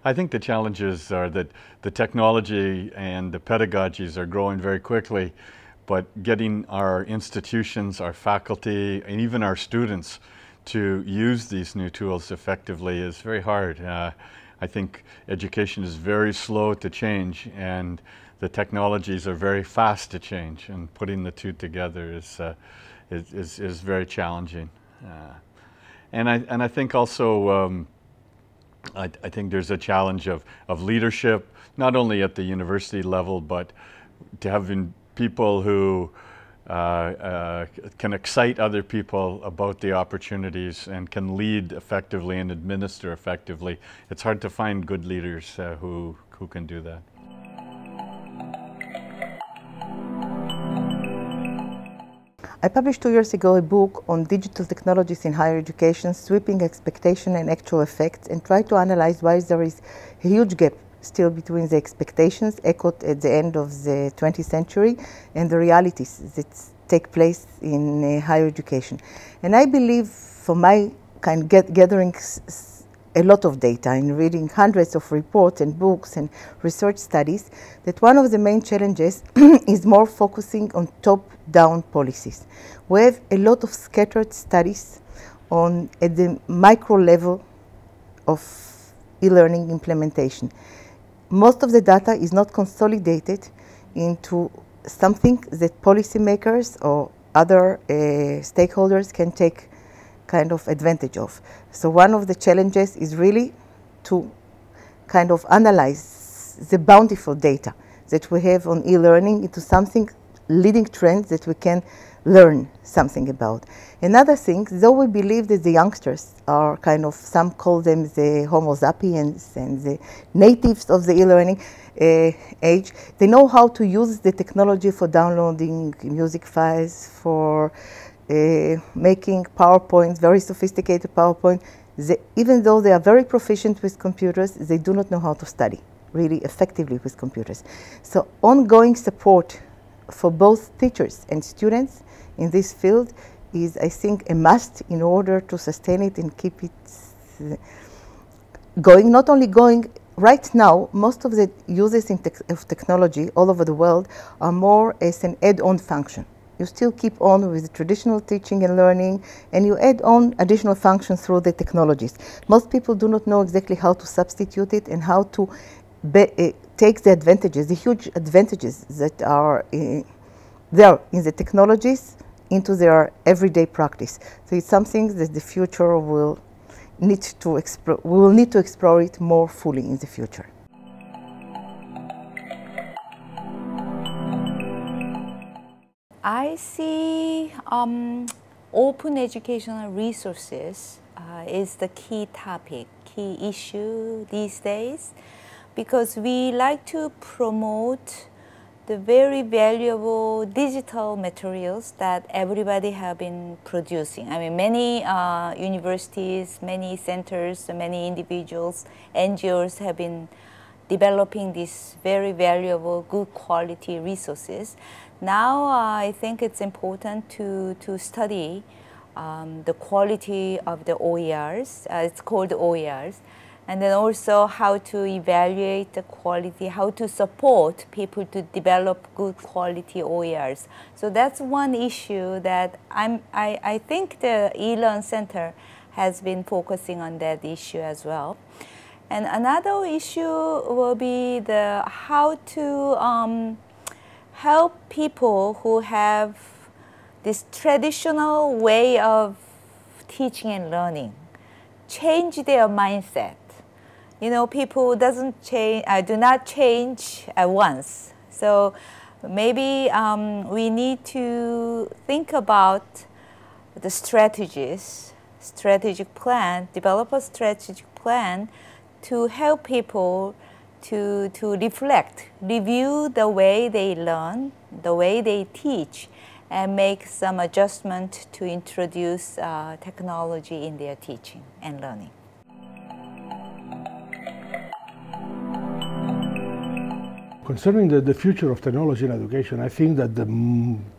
I think the challenges are that the technology and the pedagogies are growing very quickly, but getting our institutions, our faculty, and even our students to use these new tools effectively is very hard. I think education is very slow to change, and the technologies are very fast to change, and putting the two together is very challenging. And I think also I think there's a challenge of leadership, not only at the university level, but to having people who can excite other people about the opportunities and can lead effectively and administer effectively. It's hard to find good leaders who can do that. I published 2 years ago a book on digital technologies in higher education, sweeping expectation and actual effects, and tried to analyze why there is a huge gap still between the expectations echoed at the end of the 20th century and the realities that take place in higher education. And I believe, from my gathering a lot of data and reading hundreds of reports and books and research studies, that one of the main challenges is more focusing on top-down policies. We have a lot of scattered studies at the micro level of e-learning implementation. Most of the data is not consolidated into something that policymakers or other stakeholders can take kind of advantage of. So one of the challenges is really to kind of analyze the bountiful data that we have on e-learning into something, leading trends that we can learn something about. Another thing, though we believe that the youngsters are kind of, some call them the Homo sapiens and the natives of the e-learning age, they know how to use the technology for downloading music files, for making PowerPoint, very sophisticated PowerPoint. Even though they are very proficient with computers, they do not know how to study really effectively with computers. So ongoing support for both teachers and students in this field is, I think, a must in order to sustain it and keep it going. Not only going, right now, most of the uses of technology all over the world are more as an add-on function. You still keep on with the traditional teaching and learning, and you add on additional functions through the technologies. Most people do not know exactly how to substitute it and how to take the advantages, the huge advantages that are there in the technologies into their everyday practice. So it's something that the future will need to explore. We will need to explore it more fully in the future. I see open educational resources is the key topic, key issue these days, because we like to promote the very valuable digital materials that everybody have been producing. I mean, many universities, many centers, many individuals, NGOs have been developing these very valuable, good quality resources. Now I think it's important to study the quality of the OERs, it's called OERs, and then also how to evaluate the quality, how to support people to develop good quality OERs. So that's one issue that I think the eLearn Center has been focusing on that issue as well. And another issue will be the how to help people who have this traditional way of teaching and learning, change their mindset. You know, people do not change at once. So maybe we need to think about the strategies, strategic plan, develop a strategic plan to help people to reflect, review the way they learn, the way they teach, and make some adjustment to introduce technology in their teaching and learning. Concerning the future of technology in education, I think that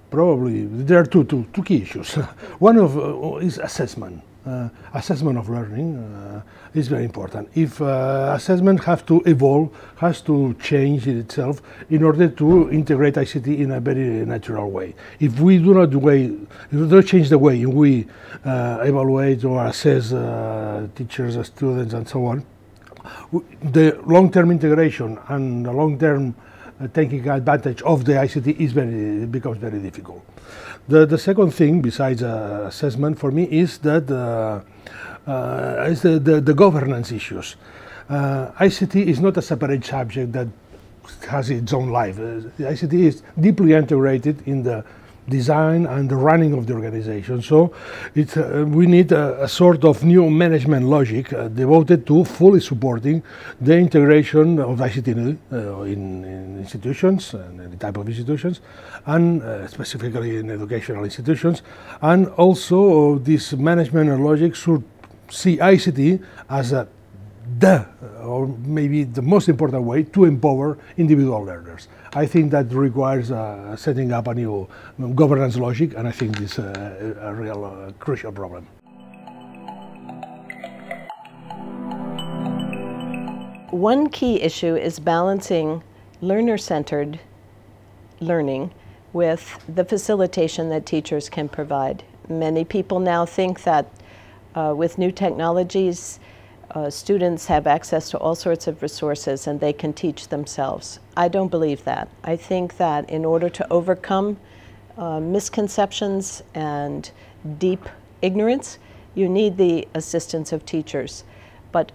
probably there are two key issues. One is assessment. assessment of learning is very important. If assessment have to evolve, has to change itself in order to integrate ICT in a very natural way. If we do not change the way we evaluate or assess teachers, students, and so on, the long-term integration and the long-term taking advantage of the ICT becomes very difficult. The second thing, besides assessment, for me, is that the governance issues. ICT is not a separate subject that has its own life. The ICT is deeply integrated in the design and the running of the organization. So we need a sort of new management logic devoted to fully supporting the integration of ICT in institutions and any type of institutions, and specifically in educational institutions. And also this management logic should see ICT as or maybe the most important way to empower individual learners. I think that requires setting up a new governance logic, and I think this is a real crucial problem. One key issue is balancing learner-centered learning with the facilitation that teachers can provide. Many people now think that with new technologies, students have access to all sorts of resources and they can teach themselves. I don't believe that. I think that in order to overcome misconceptions and deep ignorance, you need the assistance of teachers. But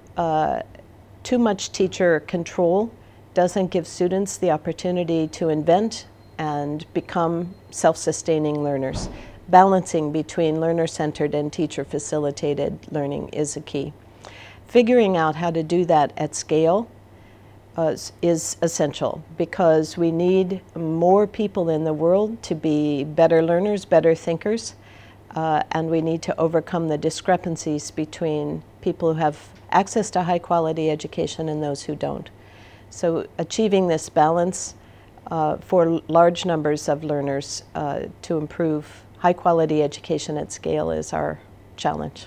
too much teacher control doesn't give students the opportunity to invent and become self-sustaining learners. Balancing between learner-centered and teacher-facilitated learning is a key. Figuring out how to do that at scale is essential, because we need more people in the world to be better learners, better thinkers, and we need to overcome the discrepancies between people who have access to high quality education and those who don't. So achieving this balance for large numbers of learners to improve high quality education at scale is our challenge.